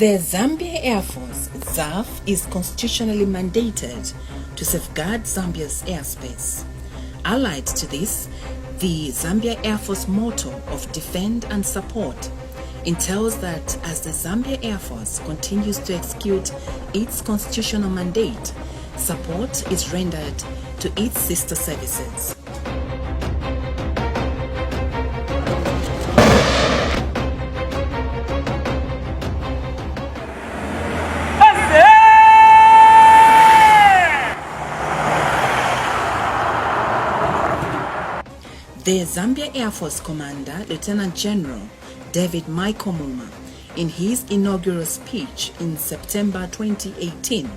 The Zambia Air Force, ZAF, is constitutionally mandated to safeguard Zambia's airspace. Allied to this, the Zambia Air Force motto of defend and support entails that as the Zambia Air Force continues to execute its constitutional mandate, support is rendered to its sister services. The Zambia Air Force Commander, Lieutenant General David Michael Muma, in his inaugural speech in September 2018,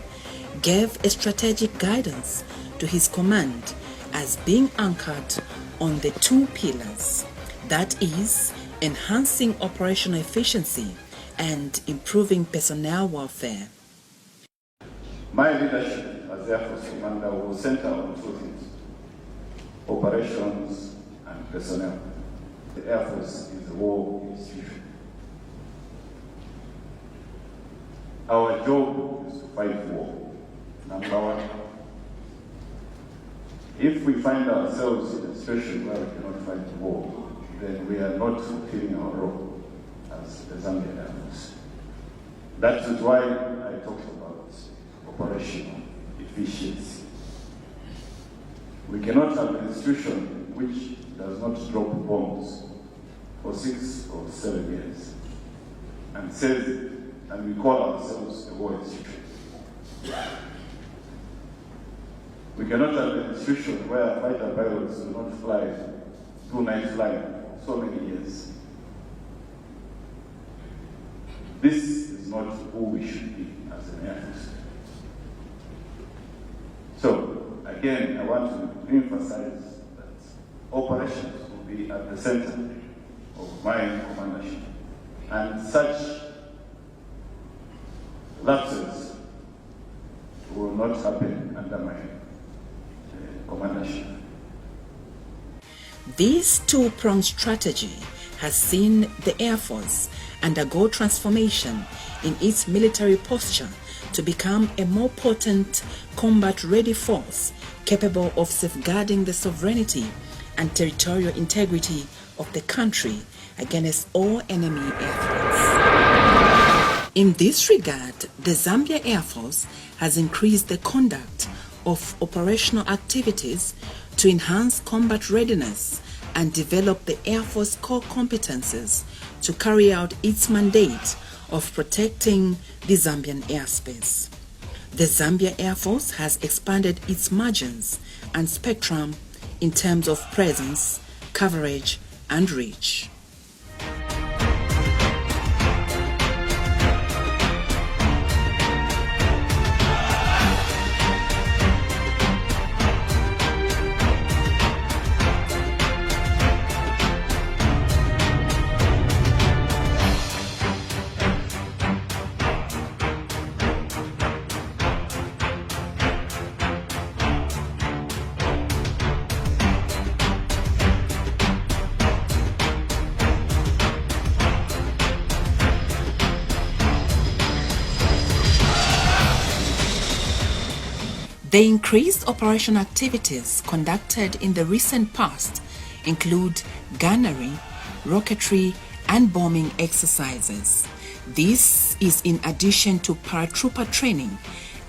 gave a strategic guidance to his command as being anchored on the two pillars, that is, enhancing operational efficiency and improving personnel welfare. My leadership as Air Force Commander will center on two things: operations and personnel. The Air Force is a war institution. Our job is to fight war, number one. If we find ourselves in a situation where we cannot fight war, then we are not fulfilling our role as the Zambia Air Force. That is why I talked about operational efficiency. We cannot have an institution which does not drop bombs for 6 or 7 years and we call ourselves a war institution. We cannot have an institution where fighter pilots do not fly 2 night flying for so many years. This is not who we should be as an Air Force. So, again, I want to emphasize that operations will be at the center of my commandership, and such lapses will not happen under my commandership. This two-pronged strategy has seen the Air Force undergo transformation in its military posture to become a more potent, combat-ready force capable of safeguarding the sovereignty and territorial integrity of the country against all enemy air threats. In this regard, the Zambia Air Force has increased the conduct of operational activities to enhance combat readiness and develop the Air Force core competences to carry out its mandate of protecting the Zambian airspace. The Zambia Air Force has expanded its margins and spectrum in terms of presence, coverage, and reach. The increased operation activities conducted in the recent past include gunnery, rocketry, and bombing exercises. This is in addition to paratrooper training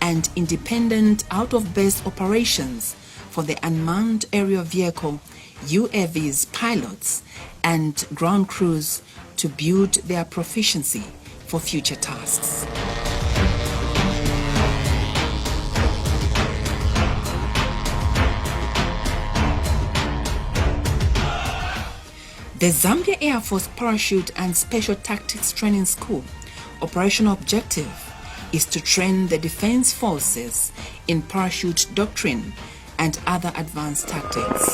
and independent out-of-base operations for the unmanned aerial vehicle UAVs pilots and ground crews to build their proficiency for future tasks. The Zambia Air Force Parachute and Special Tactics Training School operational objective is to train the defense forces in parachute doctrine and other advanced tactics.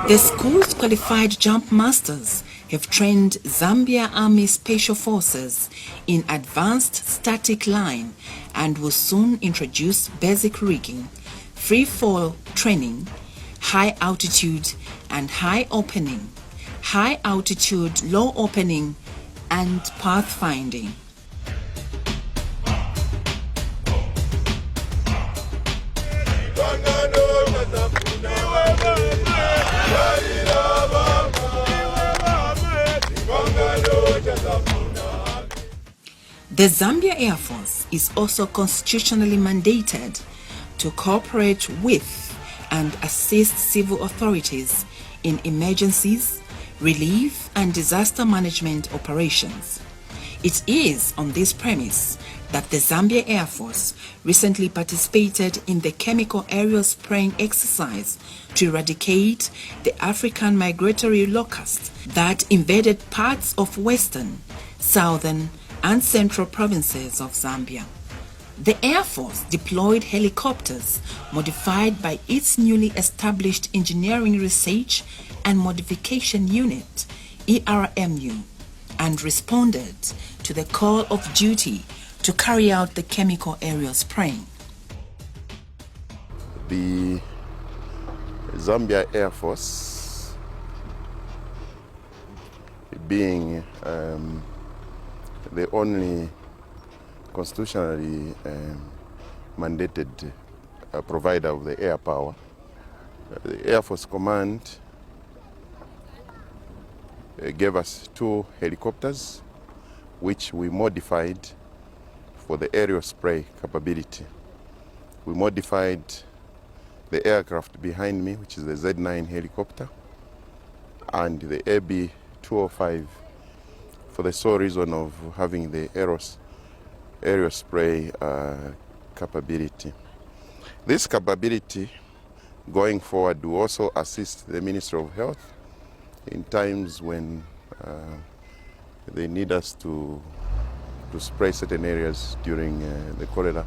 The school's qualified jump masters have trained Zambia Army Special Forces in advanced static line and will soon introduce basic rigging, free fall training, high altitude and high opening, high altitude, low opening, and pathfinding. The Zambia Air Force is also constitutionally mandated to cooperate with and assist civil authorities in emergencies, relief, and disaster management operations. It is on this premise that the Zambia Air Force recently participated in the chemical aerial spraying exercise to eradicate the African migratory locust that invaded parts of western, southern, and central provinces of Zambia. The Air Force deployed helicopters modified by its newly established Engineering Research and Modification Unit, ERMU, and responded to the call of duty to carry out the chemical aerial spraying. The Zambia Air Force, being the only constitutionally mandated provider of the air power, the Air Force Command gave us 2 helicopters which we modified for the aerial spray capability. We modified the aircraft behind me, which is the Z9 helicopter, and the AB-205 for the sole reason of having the aerial spray capability. This capability going forward will also assist the Ministry of Health in times when they need us to spray certain areas during the cholera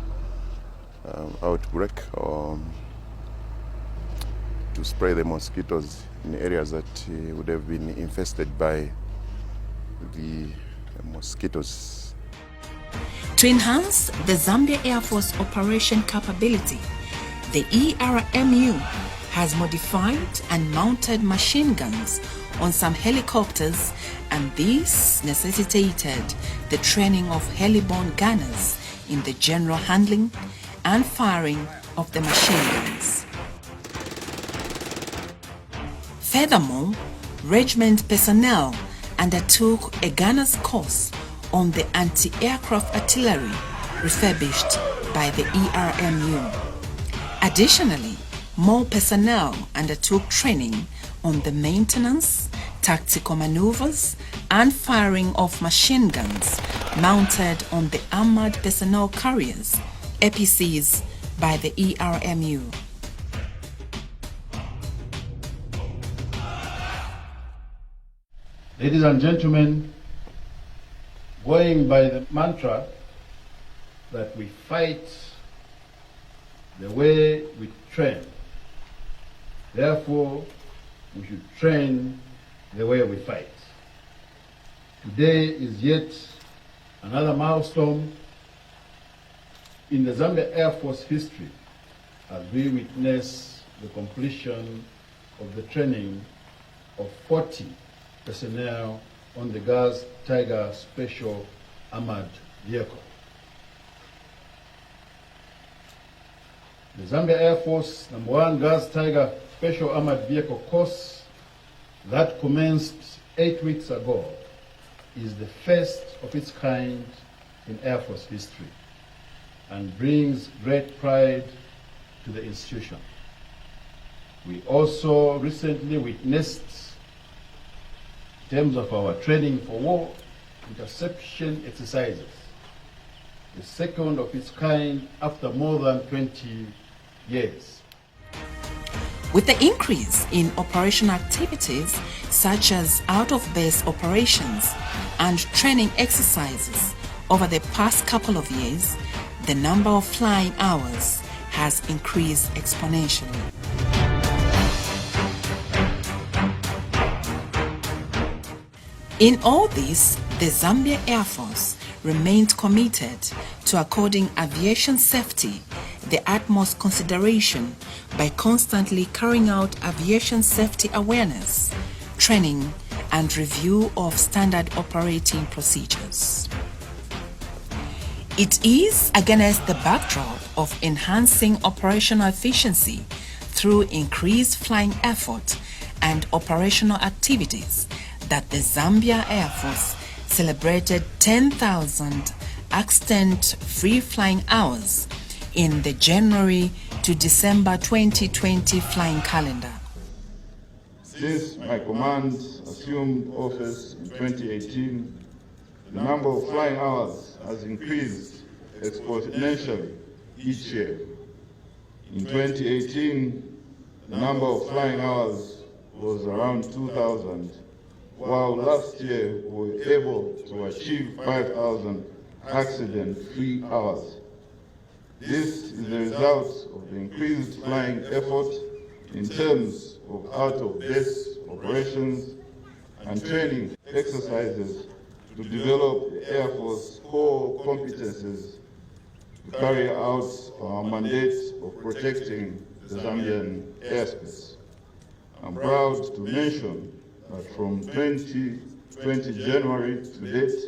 outbreak, or to spray the mosquitoes in areas that would have been infested by the mosquitoes. To enhance the Zambia Air Force operation capability, the ERMU has modified and mounted machine guns on some helicopters, and this necessitated the training of heliborne gunners in the general handling and firing of the machine guns. Furthermore, regiment personnel undertook a gunner's course on the anti-aircraft artillery refurbished by the ERMU. Additionally, more personnel undertook training on the maintenance, tactical maneuvers, and firing of machine guns mounted on the armored personnel carriers, APCs, by the ERMU. Ladies and gentlemen, going by the mantra that we fight the way we train, therefore we should train the way we fight. Today is yet another milestone in the Zambia Air Force history as we witness the completion of the training of 40 personnel on the Gas Tiger Special Armored Vehicle. The Zambia Air Force #1 Gas Tiger Special Armored Vehicle course that commenced 8 weeks ago is the first of its kind in Air Force history and brings great pride to the institution. We also recently witnessed, in terms of our training for war, interception exercises, the second of its kind after more than 20 years. With the increase in operational activities such as out-of-base operations and training exercises over the past couple of years, the number of flying hours has increased exponentially. In all this, the Zambia Air Force remained committed to according aviation safety the utmost consideration by constantly carrying out aviation safety awareness, training, and review of standard operating procedures. It is against the backdrop of enhancing operational efficiency through increased flying effort and operational activities that the Zambia Air Force celebrated 10,000 accident-free flying hours in the January to December 2020 flying calendar. Since my command assumed office in 2018, the number of flying hours has increased exponentially each year. In 2018, the number of flying hours was around 2,000, while last year we were able to achieve 5,000 accident-free hours. This is the result of the increased flying effort in terms of out-of-base operations and training exercises to develop the Air Force core competences to carry out our mandate of protecting the Zambian airspace. I'm proud to mention that from 2020 January to date,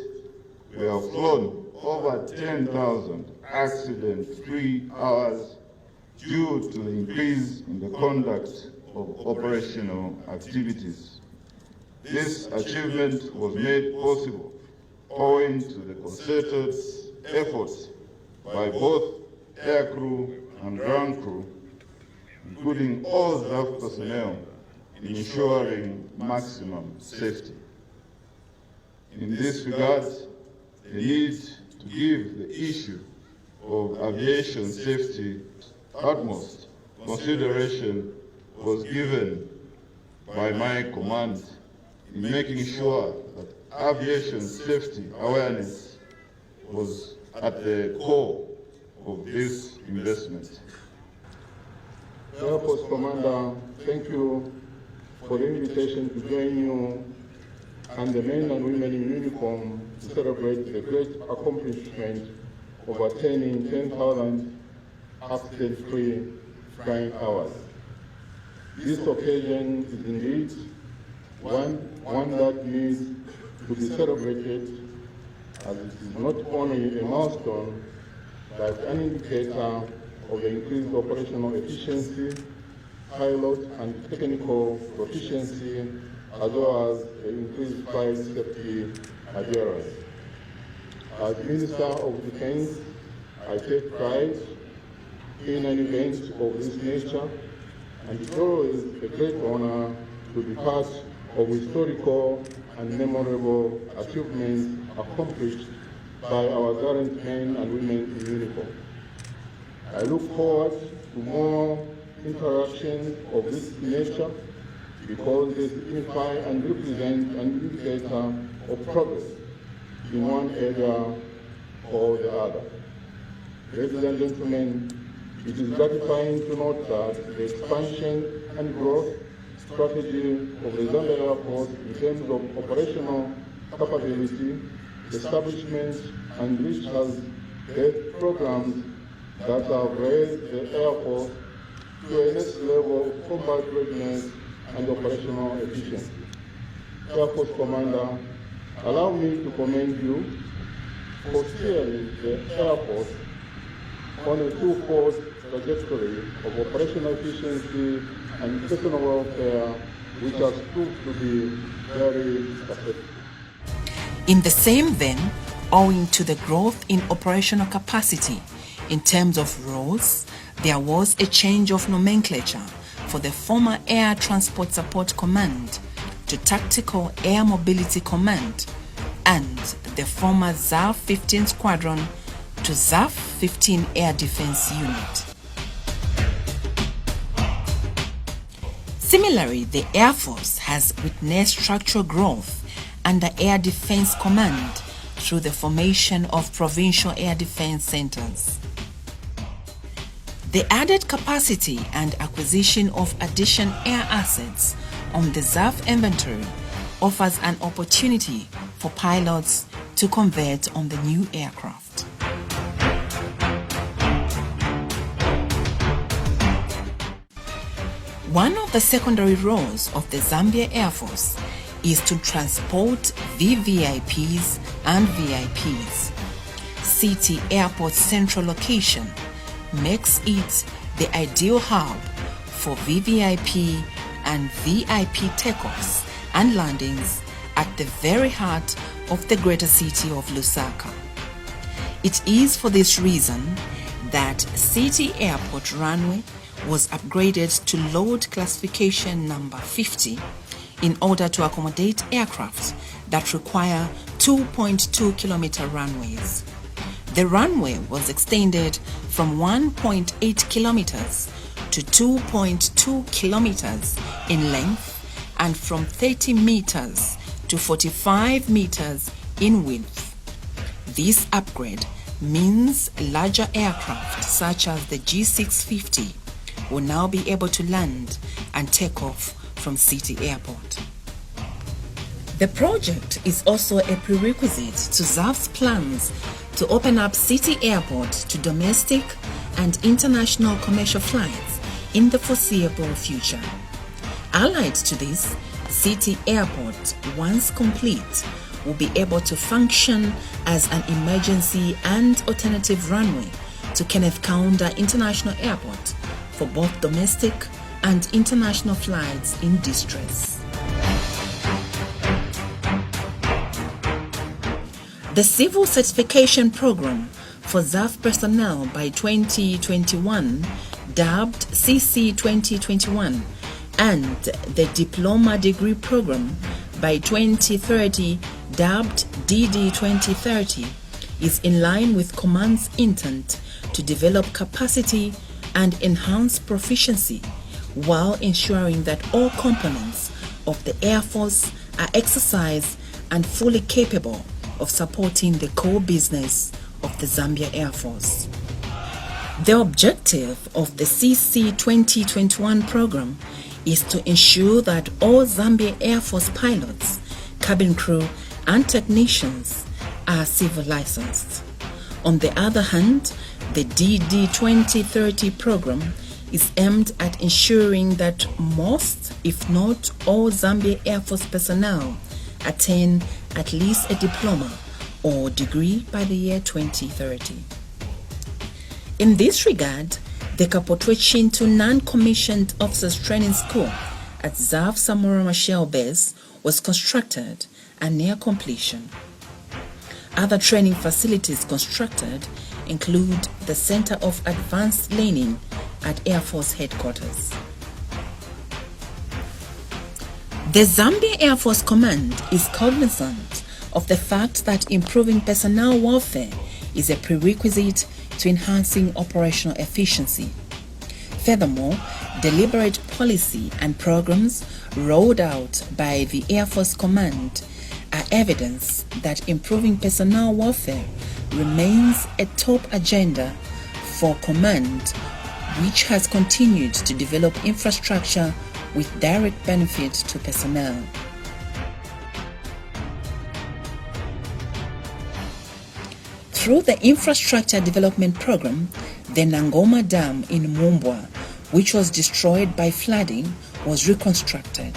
we have flown over 10,000 accident-free hours due to the increase in the conduct of operational activities. This achievement was made possible owing to the concerted efforts by both aircrew and ground crew, including all staff personnel, in ensuring maximum safety. In this regard, the need to give the issue of aviation safety utmost consideration was given by my command in making sure that aviation safety awareness was at the core of this investment. Air Force Commander, thank you for the invitation to join you and the men and women in uniform to celebrate the great accomplishment of attaining 10,000 accident-free flying hours. This occasion is indeed one that needs to be celebrated, as it is not only a milestone but an indicator of the increased operational efficiency, pilot and technical proficiency, as well as the increased flight safety adherence. As Minister of Defense, I take pride in an event of this nature, and it's always a great honor to be part of historical and memorable achievements accomplished by our gallant men and women in uniform. I look forward to more interactions of this nature because they signify and represent an indicator of progress in one area or the other. Ladies and gentlemen, it is gratifying to note that the expansion and growth strategy of the Zambia Air Force in terms of operational capability, establishment, and reach has led programs that have raised the Air Force to a next level of combat readiness and operational efficiency. Air Force Commander, allow me to commend you for steering the Air Force on a two-fold trajectory of operational efficiency and personal welfare, which has proved to be very successful. In the same vein, owing to the growth in operational capacity in terms of roles, there was a change of nomenclature for the former Air Transport Support Command to Tactical Air Mobility Command and the former ZAF 15 Squadron to ZAF 15 Air Defense Unit. Similarly, the Air Force has witnessed structural growth under Air Defense Command through the formation of provincial air defense centers. The added capacity and acquisition of additional air assets on the ZAF inventory offers an opportunity for pilots to convert on the new aircraft. One of the secondary roles of the Zambia Air Force is to transport VVIPs and VIPs. City Airport's central location makes it the ideal hub for VVIP and VIP takeoffs and landings at the very heart of the greater city of Lusaka. It is for this reason that City Airport runway was upgraded to load classification number 50 in order to accommodate aircraft that require 2.2 kilometer runways. The runway was extended from 1.8 kilometers to 2.2 kilometers in length and from 30 meters to 45 meters in width. This upgrade means larger aircraft such as the G650 will now be able to land and take off from City Airport. The project is also a prerequisite to ZAF's plans to open up City Airport to domestic and international commercial flights in the foreseeable future. Allied to this, City Airport, once complete, will be able to function as an emergency and alternative runway to Kenneth Kaunda International Airport for both domestic and international flights in distress. The Civil Certification Program for ZAF personnel by 2021, dubbed CC 2021, and the Diploma Degree Program by 2030, dubbed DD 2030, is in line with Command's intent to develop capacity and enhance proficiency while ensuring that all components of the Air Force are exercised and fully capable of supporting the core business of the Zambia Air Force. The objective of the CC 2021 program is to ensure that all Zambia Air Force pilots, cabin crew, and technicians are civil licensed. On the other hand, the DD 2030 program is aimed at ensuring that most, if not all, Zambia Air Force personnel attain at least a diploma or degree by the year 2030. In this regard, the Kapotwe Chintu Non-Commissioned Officers Training School at ZAF Samora Machel Base was constructed and near completion. Other training facilities constructed include the Center of Advanced Learning at Air Force Headquarters. The Zambia Air Force Command is cognizant of the fact that improving personnel welfare is a prerequisite to enhancing operational efficiency. Furthermore, deliberate policy and programs rolled out by the Air Force Command are evidence that improving personnel welfare remains a top agenda for Command, which has continued to develop infrastructure with direct benefit to personnel. Through the Infrastructure Development Program, the Nangoma Dam in Mumbwa, which was destroyed by flooding, was reconstructed.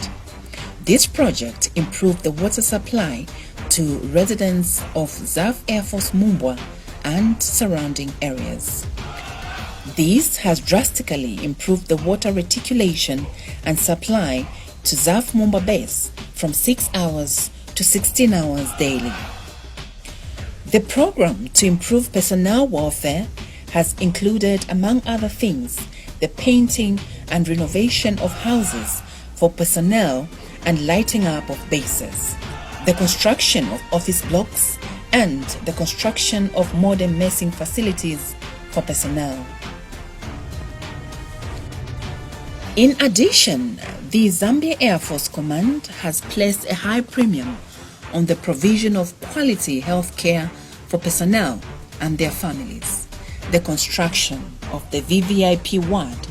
This project improved the water supply to residents of ZAF Air Force Mumbwa and surrounding areas. This has drastically improved the water reticulation and supply to ZAF Mumbwa Base from 6 hours to 16 hours daily. The program to improve personnel welfare has included, among other things, the painting and renovation of houses for personnel and lighting up of bases, the construction of office blocks, and the construction of modern nursing facilities for personnel. In addition, the Zambia Air Force Command has placed a high premium on the provision of quality health care for personnel and their families. The construction of the VVIP ward,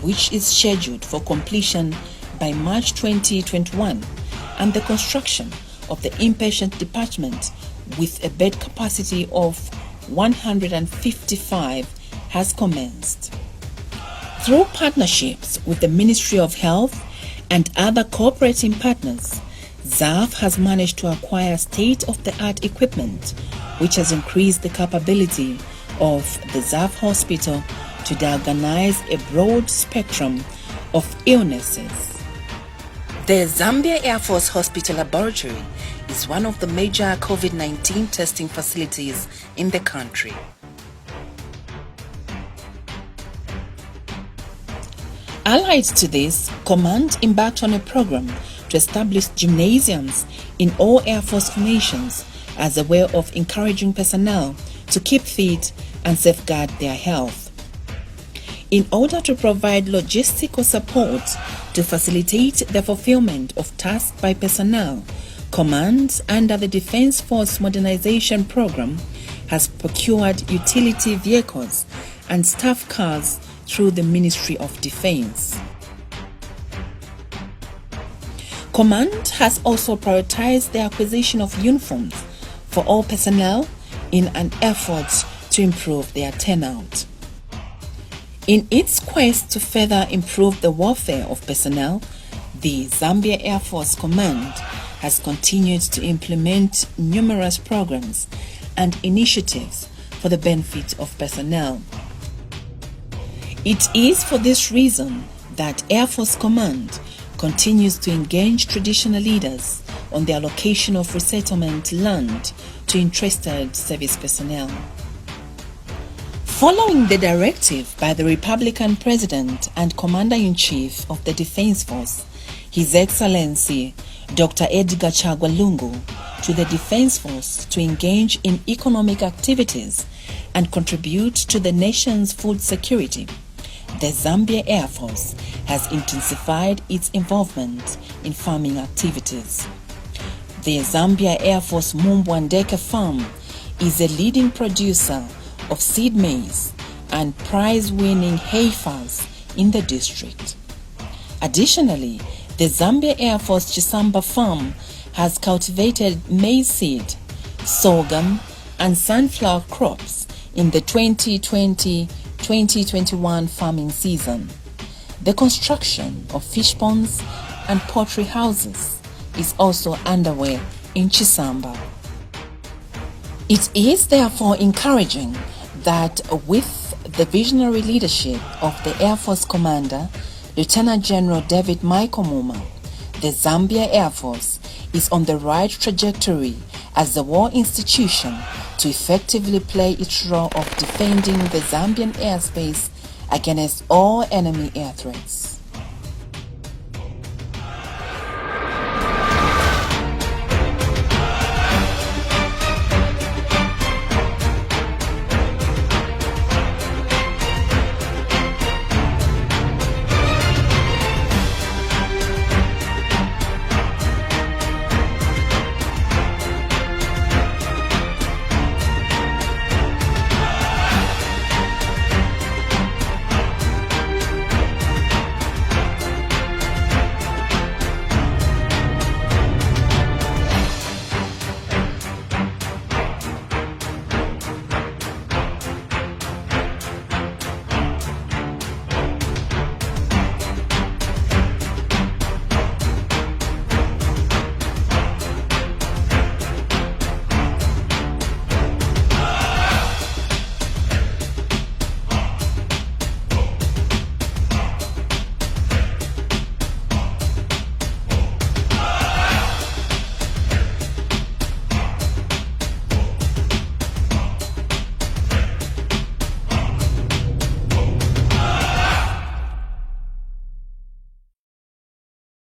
which is scheduled for completion by March 2021, and the construction of the inpatient department with a bed capacity of 155 has commenced. Through partnerships with the Ministry of Health and other cooperating partners, ZAF has managed to acquire state-of-the-art equipment, which has increased the capability of the ZAF hospital to diagnose a broad spectrum of illnesses. The Zambia Air Force Hospital Laboratory is one of the major COVID-19 testing facilities in the country. Allied to this, Command embarked on a program to establish gymnasiums in all Air Force formations as a way of encouraging personnel to keep fit and safeguard their health. In order to provide logistical support to facilitate the fulfillment of tasks by personnel, Command, under the Defense Force Modernization Program, has procured utility vehicles and staff cars through the Ministry of Defense. Command has also prioritized the acquisition of uniforms for all personnel in an effort to improve their turnout. In its quest to further improve the welfare of personnel, the Zambia Air Force Command has continued to implement numerous programs and initiatives for the benefit of personnel. It is for this reason that Air Force Command continues to engage traditional leaders on the allocation of resettlement land to interested service personnel. Following the directive by the Republican President and Commander-in-Chief of the Defense Force, His Excellency Dr. Edgar Chagwa Lungu, to the Defense Force to engage in economic activities and contribute to the nation's food security, the Zambia Air Force has intensified its involvement in farming activities. The Zambia Air Force Mumbwandeke Farm is a leading producer of seed maize and prize-winning heifers in the district. Additionally, the Zambia Air Force Chisamba Farm has cultivated maize seed, sorghum, and sunflower crops in the 2020-2021 farming season. The construction of fish ponds and poultry houses is also underway in Chisamba. It is therefore encouraging that with the visionary leadership of the Air Force Commander, Lieutenant General David Michael Muma, the Zambia Air Force is on the right trajectory as a war institution to effectively play its role of defending the Zambian airspace against all enemy air threats.